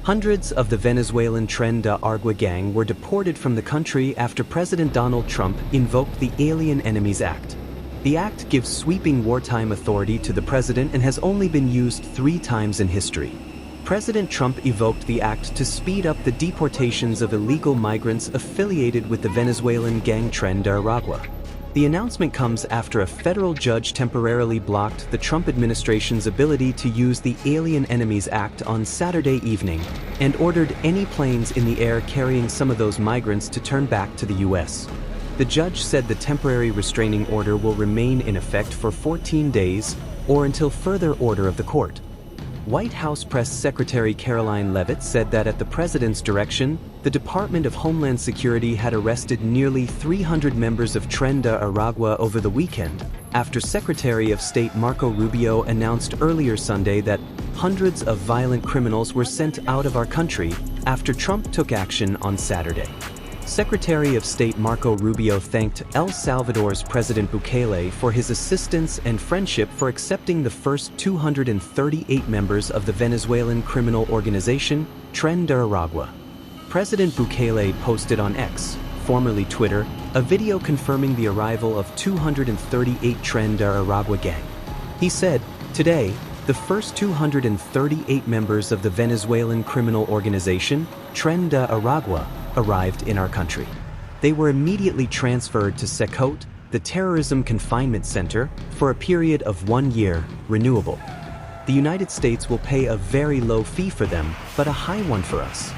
Hundreds of the Venezuelan Tren de Aragua gang were deported from the country after President Donald Trump invoked the Alien Enemies Act. The act gives sweeping wartime authority to the president and has only been used 3 times in history. President Trump evoked the act to speed up the deportations of illegal migrants affiliated with the Venezuelan gang Tren de Aragua. The announcement comes after a federal judge temporarily blocked the Trump administration's ability to use the Alien Enemies Act on Saturday evening and ordered any planes in the air carrying some of those migrants to turn back to the U.S. The judge said the temporary restraining order will remain in effect for 14 days or until further order of the court. White House Press Secretary Caroline Leavitt said that at the president's direction, the Department of Homeland Security had arrested nearly 300 members of Tren de Aragua over the weekend, after Secretary of State Marco Rubio announced earlier Sunday that hundreds of violent criminals were sent out of our country after Trump took action on Saturday. Secretary of State Marco Rubio thanked El Salvador's President Bukele for his assistance and friendship for accepting the first 238 members of the Venezuelan criminal organization, Tren de Aragua. President Bukele posted on X, formerly Twitter, a video confirming the arrival of 238 Tren de Aragua gang. He said, "Today, the first 238 members of the Venezuelan criminal organization, Tren de Aragua, arrived in our country. They were immediately transferred to Secote, the terrorism confinement center, for a period of 1 year, renewable. The United States will pay a very low fee for them, but a high one for us.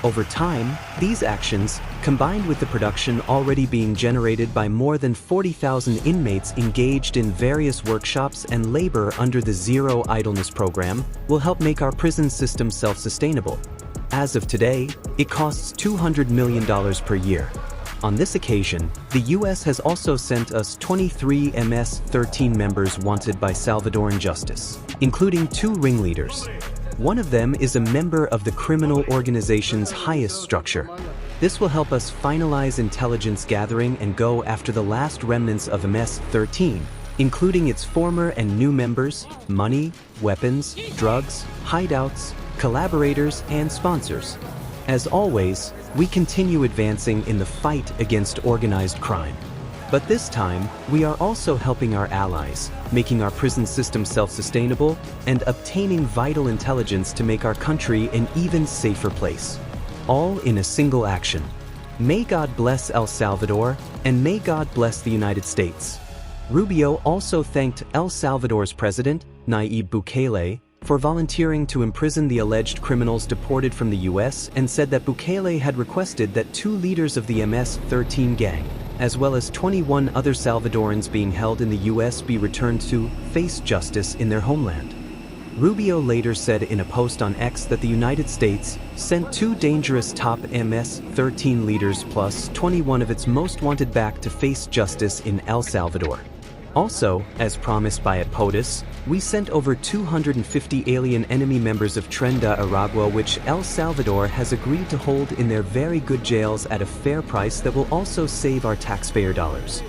Over time, these actions, combined with the production already being generated by more than 40,000 inmates engaged in various workshops and labor under the Zero Idleness program, will help make our prison system self-sustainable. As of today, it costs $200 million per year. On this occasion, the U.S. has also sent us 23 MS-13 members wanted by Salvadoran justice, including 2 ringleaders. One of them is a member of the criminal organization's highest structure. This will help us finalize intelligence gathering and go after the last remnants of MS-13, including its former and new members, money, weapons, drugs, hideouts, collaborators, and sponsors. As always, we continue advancing in the fight against organized crime. But this time, we are also helping our allies, making our prison system self-sustainable, and obtaining vital intelligence to make our country an even safer place. All in a single action. May God bless El Salvador, and may God bless the United States." Rubio also thanked El Salvador's president, Nayib Bukele, for volunteering to imprison the alleged criminals deported from the U.S. and said that Bukele had requested that 2 leaders of the MS-13 gang, as well as 21 other Salvadorans being held in the U.S. be returned to face justice in their homeland. Rubio later said in a post on X that the United States sent 2 dangerous top MS-13 leaders plus 21 of its most wanted back to face justice in El Salvador. Also, as promised by POTUS, we sent over 250 alien enemy members of Tren de Aragua, which El Salvador has agreed to hold in their very good jails at a fair price that will also save our taxpayer dollars.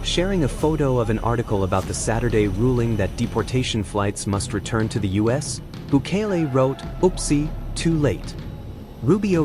Sharing a photo of an article about the Saturday ruling that deportation flights must return to the U.S., Bukele wrote, "Oopsie, too late." Rubio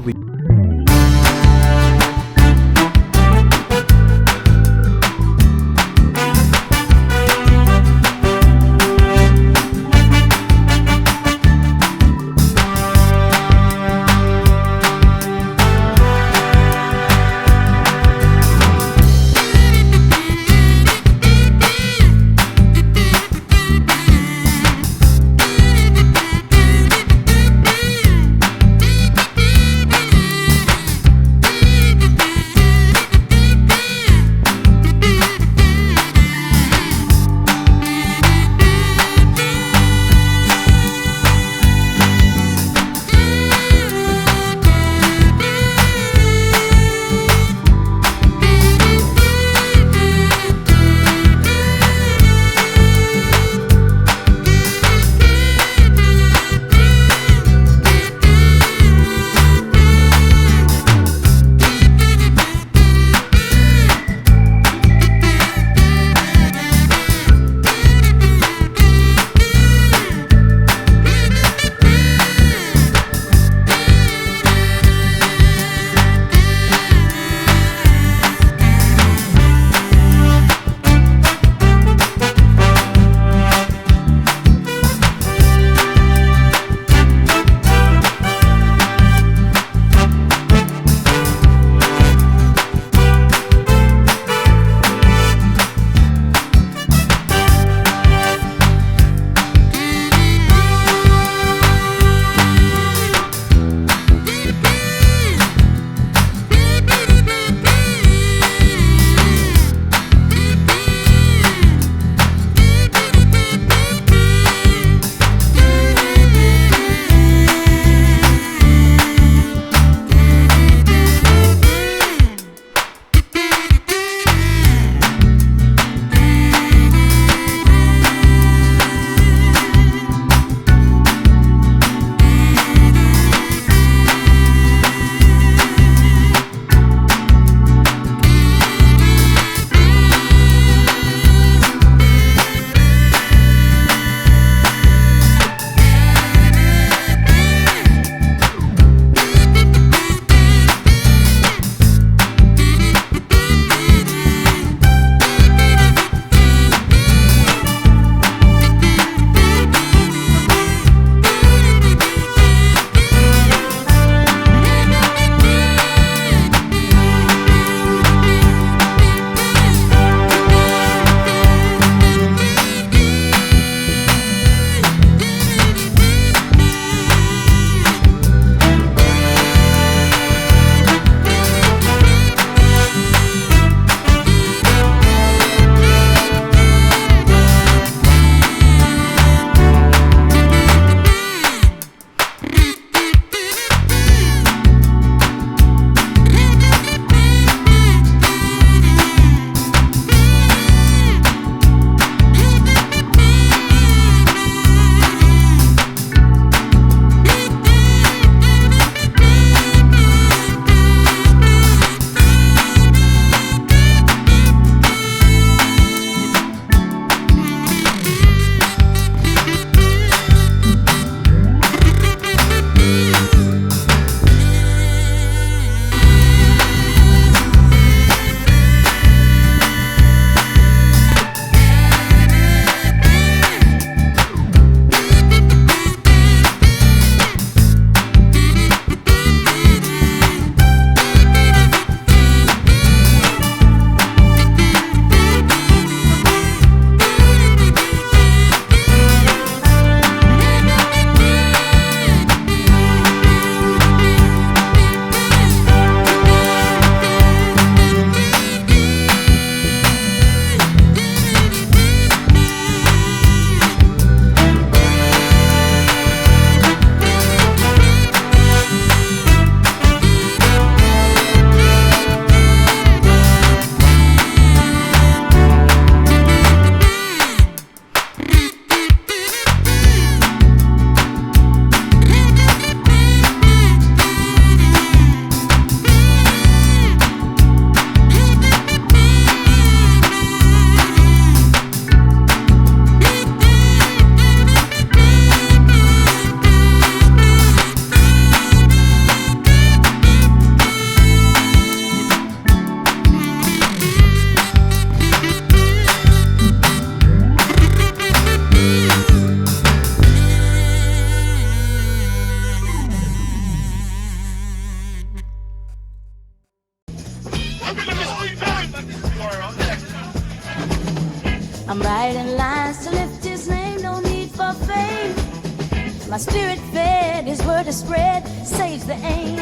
My spirit fed, his word is spread, saves the aim.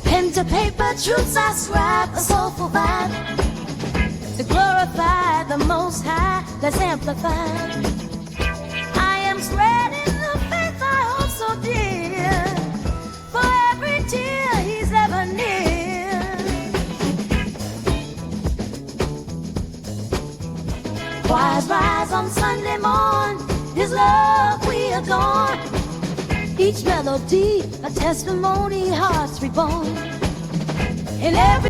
Pen to paper, truths I scribe, a soulful vibe. To glorify the Most High, let's amplify. I am spreading the faith I hold so dear. For every tear he's ever near. Choirs rise on Sunday morn, his love we adore. Each melody, a testimony, hearts reborn. In every